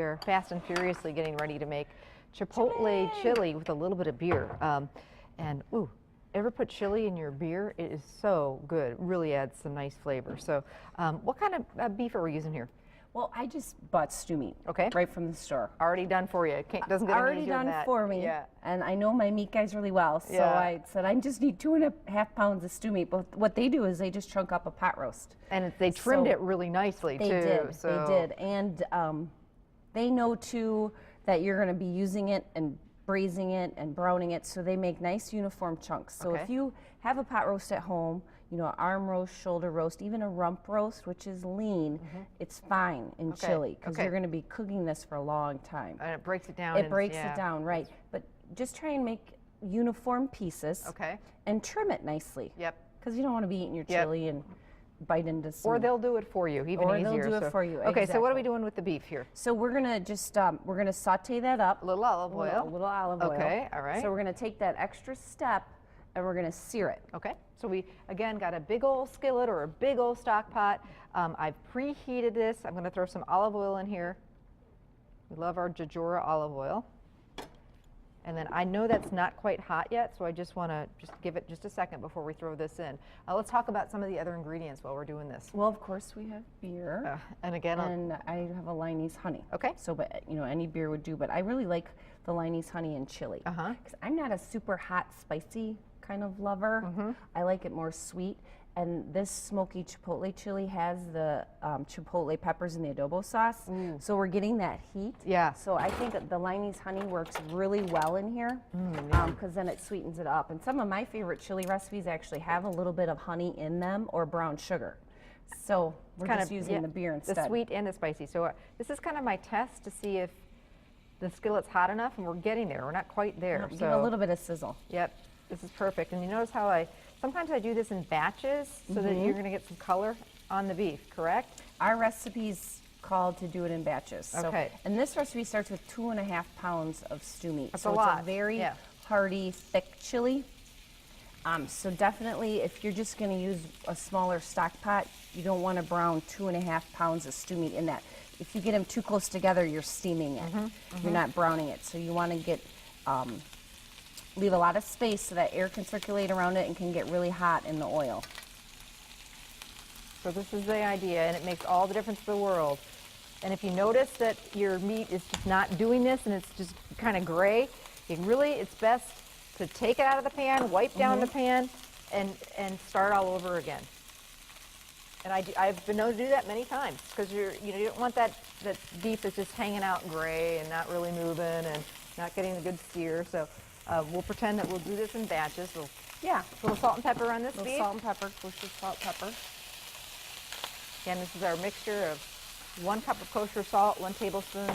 there fast and furiously getting ready to make Chipotle chili with a little bit of beer. And ooh, ever put chili in your beer? It is so good. It really adds some nice flavor. So what kind of beef are we using here? Well, I just bought stew meat. Okay. Right from the store. Already done for you. Doesn't get any easier than that. Already done for me. Yeah. And I know my meat guys really well, so I said I just need 2.5 pounds of stew meat. But what they do is they just chunk up a pot roast. And they trimmed it really nicely too. They did. And they know too that you're going to be using it and braising it and browning it, so they make nice uniform chunks. So if you have a pot roast at home, you know, arm roast, shoulder roast, even a rump roast, which is lean, it's fine in chili because you're going to be cooking this for a long time. And it breaks it down. It breaks it down, right. But just try and make uniform pieces and trim it nicely. Yep. Because you don't want to be eating your chili and bite into some. Or they'll do it for you, even easier. Or they'll do it for you, Okay, so what are we doing with the beef here? So we're going to just, we're going to saute that up. A little olive oil. A little olive oil. Okay, all right. So we're going to take that extra step and we're going to sear it. Okay, so we, again, got a big old skillet or a big old stock pot. I've preheated this. I'm going to throw some olive oil in here. We love our Jejora olive oil. And then I know that's not quite hot yet, so I just want to give it just a second before we throw this in. Let's talk about some of the other ingredients while we're doing this. Well, of course we have beer. And again, I have a Liney's honey. Okay. So, but you know, any beer would do, but I really like the Liney's honey and chili. Because I'm not a super hot, spicy kind of lover. I like it more sweet. And this smoky chipotle chili has the chipotle peppers in the adobo sauce. So we're getting that heat. Yeah. So I think that the Liney's honey works really well in here because then it sweetens it up. And some of my favorite chili recipes actually have a little bit of honey in them or brown sugar. So we're just using the beer instead. The sweet and the spicy. So this is kind of my test to see if the skillet's hot enough, and we're getting there. We're not quite there. Give a little bit of sizzle. Yep. This is perfect. And you notice how sometimes I do this in batches so that you're going to get some color on the beef, correct? Our recipe's called to do it in batches. Okay. And this recipe starts with 2.5 pounds of stew meat. That's a lot. It's a very hearty, thick chili. So definitely, if you're just going to use a smaller stock pot, you don't want to brown 2.5 pounds of stew meat in that. If you get them too close together, you're steaming it. You're not browning it. So you want to get leave a lot of space so that air can circulate around it and can get really hot in the oil. So this is the idea, and it makes all the difference in the world. And if you notice that your meat is just not doing this and it's just kind of gray, it's best to take it out of the pan, wipe down the pan, and start all over again. And I've been known to do that many times because you don't want that beef that's just hanging out gray and not really moving and not getting a good sear. So we'll pretend that we'll do this in batches. A little salt and pepper on this beef. Salt and pepper, kosher salt, pepper. Again, this is our mixture of 1 cup of kosher salt, 1 tablespoon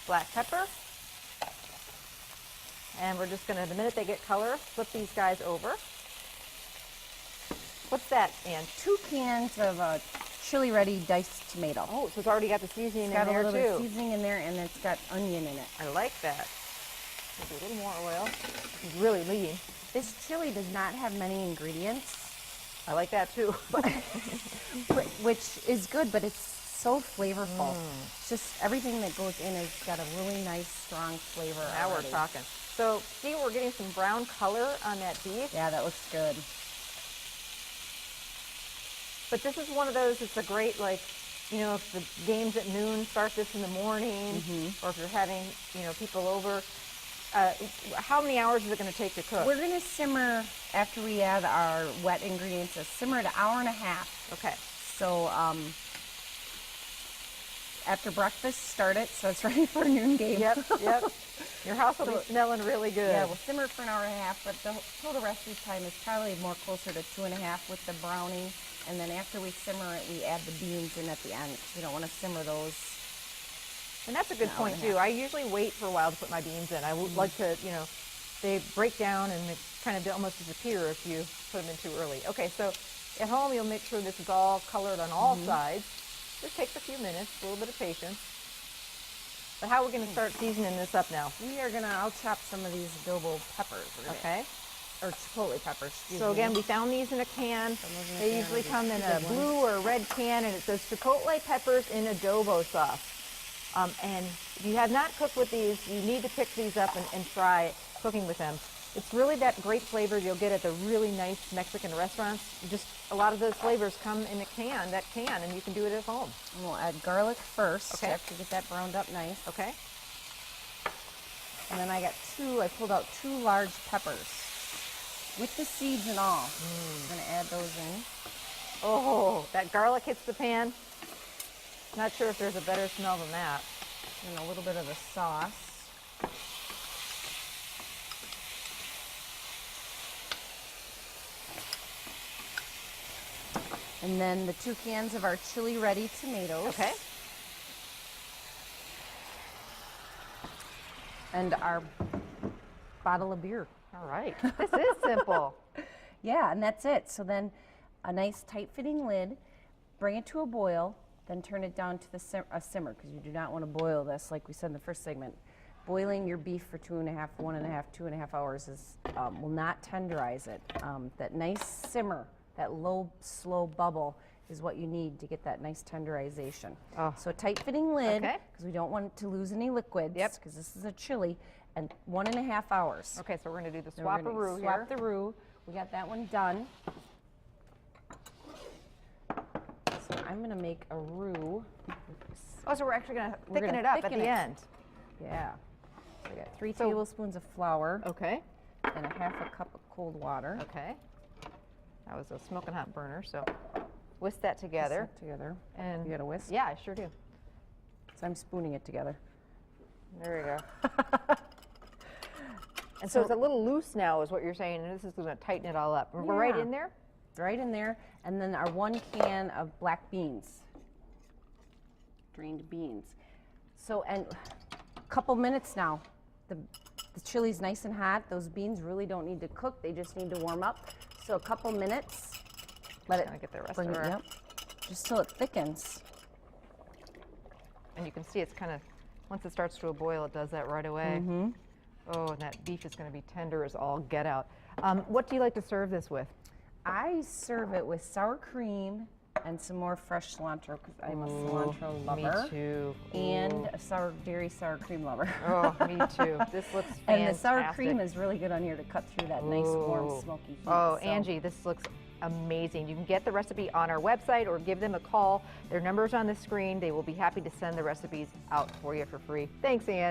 black pepper. And we're just going to, the minute they get color, flip these guys over. What's that, Ann? 2 cans of chili ready diced tomato. Oh, so it's already got the seasoning in there too. It's got a little bit of seasoning in there, and it's got onion in it. I like that. Maybe a little more oil. It's really lean. This chili does not have many ingredients. I like that too. Which is good, but it's so flavorful. It's just everything that goes in has got a really nice, strong flavor. Now we're talking. So see, we're getting some brown color on that beef. Yeah, that looks good. But this is one of those, it's a great, like, you know, if the game's at noon, start this in the morning, or if you're having, you know, people over. How many hours is it going to take to cook? We're going to simmer, after we add our wet ingredients, simmer it 1.5 hours. Okay. So after breakfast, start it so it's ready for a noon game. Yep. Your house will be smelling really good. Yeah, we'll simmer it for 1.5 hours, but the total recipe time is probably more closer to 2.5 with the browning. And then after we simmer it, we add the beans in at the end. You don't want to simmer those. And that's a good point too. I usually wait for a while to put my beans in. I would like to, you know, they break down and they kind of almost disappear if you put them in too early. Okay, so at home you'll make sure this is all colored on all sides. Just takes a few minutes, a little bit of patience. But how are we going to start seasoning this up now? We are going to, I'll chop some of these adobo peppers. Okay. Or chipotle peppers. So again, we found these in a can. They usually come in a blue or red can, and it says Chipotle peppers in adobo sauce. And if you have not cooked with these, you need to pick these up and try cooking with them. It's really that great flavor you'll get at the really nice Mexican restaurants. Just a lot of those flavors come in a can, and you can do it at home. And we'll add garlic first Okay. after you get that browned up nice. Okay. And then I pulled out 2 large peppers with the seeds and all. I'm gonna add those in. Oh, that garlic hits the pan. Not sure if there's a better smell than that. And a little bit of the sauce. And then the 2 cans of our chili ready tomatoes. Okay. And our bottle of beer. All right. This is simple. Yeah, and that's it. So then a nice tight fitting lid, bring it to a boil, then turn it down to a simmer, because you do not want to boil this like we said in the first segment. Boiling your beef for 2.5 hours is, will not tenderize it. That nice simmer, that low, slow bubble is what you need to get that nice tenderization. Oh. So a tight fitting lid, Okay. because we don't want it to lose any liquids, Yep. because this is a chili, and 1.5 hours. Okay, so we're going to do the Then we're gonna swap-a-roo here. Swap the roux. We got that one done. So I'm going to make a roux. Oh, so we're actually going to We're thicken gonna it up at thicken the it. end. Yeah. So I got 3 So- tablespoons of flour Okay. and a 1/2 cup of cold water. Okay. That was a smoking hot burner, so whisk that together. Mix it together. And You got a whisk? Yeah, I sure do. So I'm spooning it together. There we go. And so it's a little loose now, is what you're saying, and this is going to tighten it all up. We're right Yeah. in there? Right in there. And then our 1 can of black beans. Drained beans. So, and a couple minutes now. The chili's nice and hot. Those beans really don't need to cook. They just need to warm up. So a couple minutes. Let it Gonna get the rest bring of it, our- yep. Just so it thickens. And you can see it's kind of, once it starts to a boil, it does that right away. Mm-hmm. Oh, and that beef is going to be tender as all get out. What do you like to serve this with? I serve it with sour cream and some more fresh cilantro because I'm a cilantro lover. Me too. And Ooh. a dairy sour cream lover. Oh, me too. This looks fantastic. And the sour cream is really good on here to cut through that nice, warm, Ooh. smoky heat. Oh, so. Angie, this looks amazing. You can get the recipe on our website or give them a call. Their number's on the screen. They will be happy to send the recipes out for you for free. Thanks, Ann.